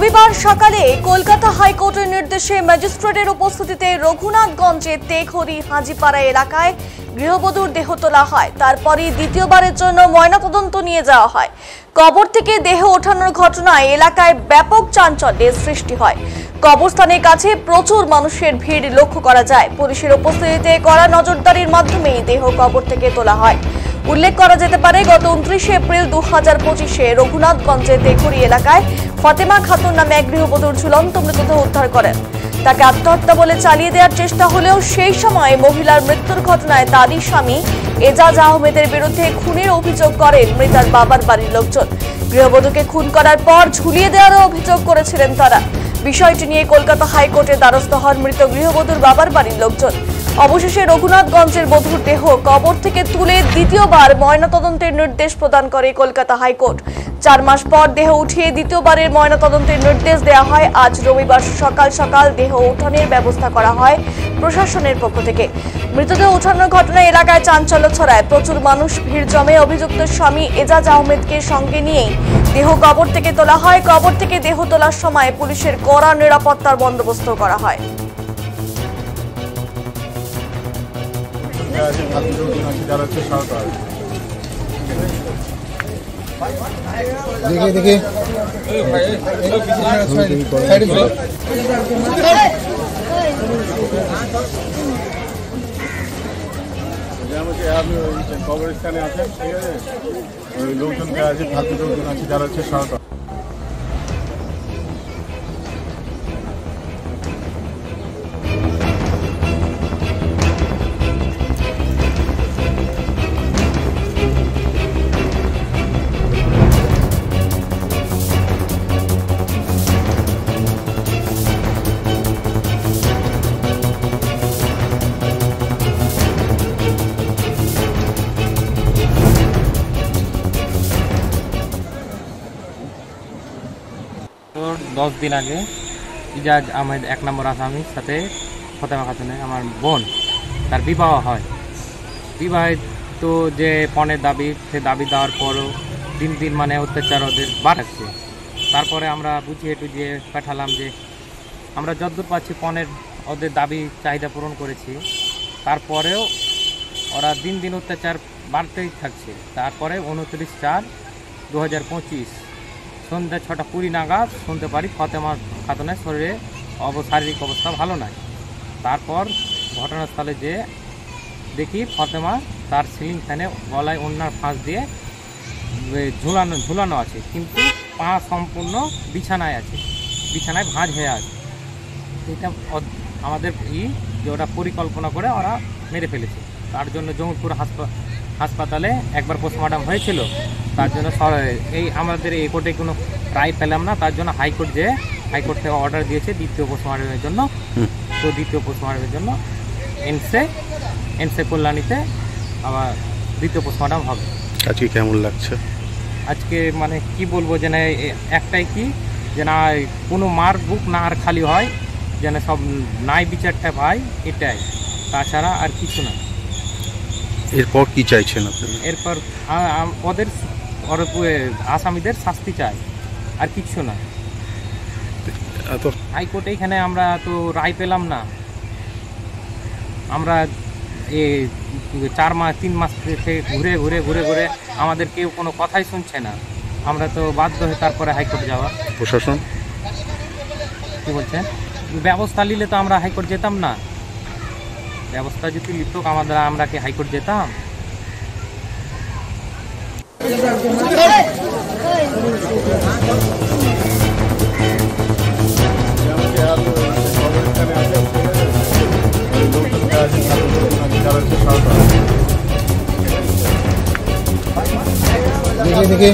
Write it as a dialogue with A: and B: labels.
A: রবিবার সকালে কলকাতা হাইকোর্টের নির্দেশে ম্যাজিস্ট্রেটের উপস্থিতিতে রঘুনাথগঞ্জে তেঘরি হাজিপাড়া এলাকায় গৃহবধূর দেহ তোলা হয়। তারপরই দ্বিতীয়বারের জন্য ময়নাতদন্ত নিয়ে যাওয়া হয়। কবর থেকে দেহ ওঠানোর ঘটনায় এলাকায় ব্যাপক চাঞ্চল্যের সৃষ্টি হয়। কবরস্থানের কাছে প্রচুর মানুষের ভিড় লক্ষ্য করা যায়। পুলিশের উপস্থিতিতে কড়া নজরদারির মাধ্যমে দেহ কবর থেকে তোলা হয়। উল্লেখ করা যেতে পারে, গত 29 এপ্রিল 2025-এ রঘুনাথগঞ্জে তেঘরি এলাকায় ফাতেমা খাতুন নামে এক গৃহবধূর ঝুলন্ত মৃতদেহ উদ্ধার করেন। তাকে আত্মহত্যা বলে চালিয়ে দেওয়ার চেষ্টা হলেও সেই সময় মহিলার মৃত্যুর ঘটনায় তারই স্বামী এজাজ আহমেদের বিরুদ্ধে খুনের অভিযোগ করেন মৃতার বাবার বাড়ির লোকজন। গৃহবধূকে খুন করার পর ঝুলিয়ে দেওয়ারও অভিযোগ করেছিলেন তারা। বিষয়টি নিয়ে কলকাতা হাইকোর্টের দ্বারস্থ হন মৃত গৃহবধূর বাবার বাড়ির লোকজন। অবশেষে রঘুনাথগঞ্জের বধূর দেহ কবর থেকে তুলে দ্বিতীয়বার ময়নাতদন্তের নির্দেশ প্রদান করে কলকাতা হাইকোর্ট। 4 মাস পর দেহ উঠিয়ে দ্বিতীয়বারের ময়নাতদন্তের নির্দেশ দেওয়া হয়। আজ রবিবার সকাল সকাল দেহ উঠানোর ব্যবস্থা করা হয় প্রশাসনের পক্ষ থেকে। মৃতদেহ উঠানোর ঘটনায় এলাকায় চাঞ্চল্য ছড়ায়। প্রচুর মানুষ ভিড় জমে। অভিযুক্ত স্বামী এজাজ আহমেদকে সঙ্গে নিয়েই দেহ কবর থেকে তোলা হয়। কবর থেকে দেহ তোলার সময় পুলিশের কড়া নিরাপত্তার বন্দোবস্ত করা হয়।
B: देखिए
C: কবরস্থানে আছেন, ঠিক আছে, ওই লোকজনকে আছে, ফালতু লোকজন আছে যারা হচ্ছে সরকার।
D: তো 10 দিন আগে এজাজ আহমেদ 1 নম্বর আসামির সাথে ফাতেমা খাতুনের আমার বোন তার বিবাহ হয়। বিবাহিত যে পণের দাবি, সে দাবি দেওয়ার পরও দিন দিন মানে অত্যাচার ওদের বাড়াচ্ছে। তারপরে আমরা বুঝিয়ে টুঝিয়ে পাঠালাম যে আমরা যতদূর পাচ্ছি পণের ওদের দাবি চাহিদা পূরণ করেছি, তারপরেও ওরা দিন দিন অত্যাচার বাড়তেই থাকছে। তারপরে 29/4/2025 সন্ধ্যা 6:20 নাগাদ শুনতে পারি ফাতেমা খাতুনের শরীরে শারীরিক অবস্থা ভালো নাই। তারপর ঘটনাস্থলে যে দেখি ফাতেমা তার সিলিং ফ্যানে গলায় ওড়নার ফাঁস দিয়ে ঝুলানো আছে, কিন্তু পা সম্পূর্ণ বিছানায় আছে, বিছানায় ভাঁজ হয়ে আছে। এটা আমাদের যে ওরা পরিকল্পনা করে ওরা মেরে ফেলেছে। তার জন্য জঙ্গিপুর হাসপাতালে একবার পোস্টমর্টম হয়েছিল। তার জন্য এই আমাদের এই কোর্টে কোনো রায় পেলাম না, তার জন্য হাইকোর্ট হাইকোর্ট থেকে অর্ডার দিয়েছে দ্বিতীয় পোস্টমর্টমের জন্য। তো দ্বিতীয় পোস্টমর্টমের জন্য এনসে কল্যাণীতে আবার দ্বিতীয় পোস্টমর্টম হবে।
B: আজকে কেমন লাগছে?
D: আজকে মানে কি বলবো, যেন একটাই কি, যে না কোনো মার বুক না আর খালি হয়, যেন সব নাই বিচারটা ভাই, এটাই, তাছাড়া আর কিছু না।
B: এরপর কি চাইছেন আপনি?
D: এরপর ওদের আসামিদের শাস্তি চাই, আর কিচ্ছু না। হাইকোর্টে এখানে আমরা তো রায় পেলাম না। আমরা 3 মাস থেকে ঘুরে ঘুরে ঘুরে ঘুরে আমাদের কেউ কোনো কথাই শুনছে না। আমরা তো বাধ্য হয়ে তারপরে হাইকোর্ট যাওয়া।
B: প্রশাসন
D: কি বলছেন? ব্যবস্থা নিলে তো আমরা হাইকোর্ট যেতাম না। ব্যবস্থা যদি নিত আমরা কি হাইকোর্ট যেতাম?
B: देखिए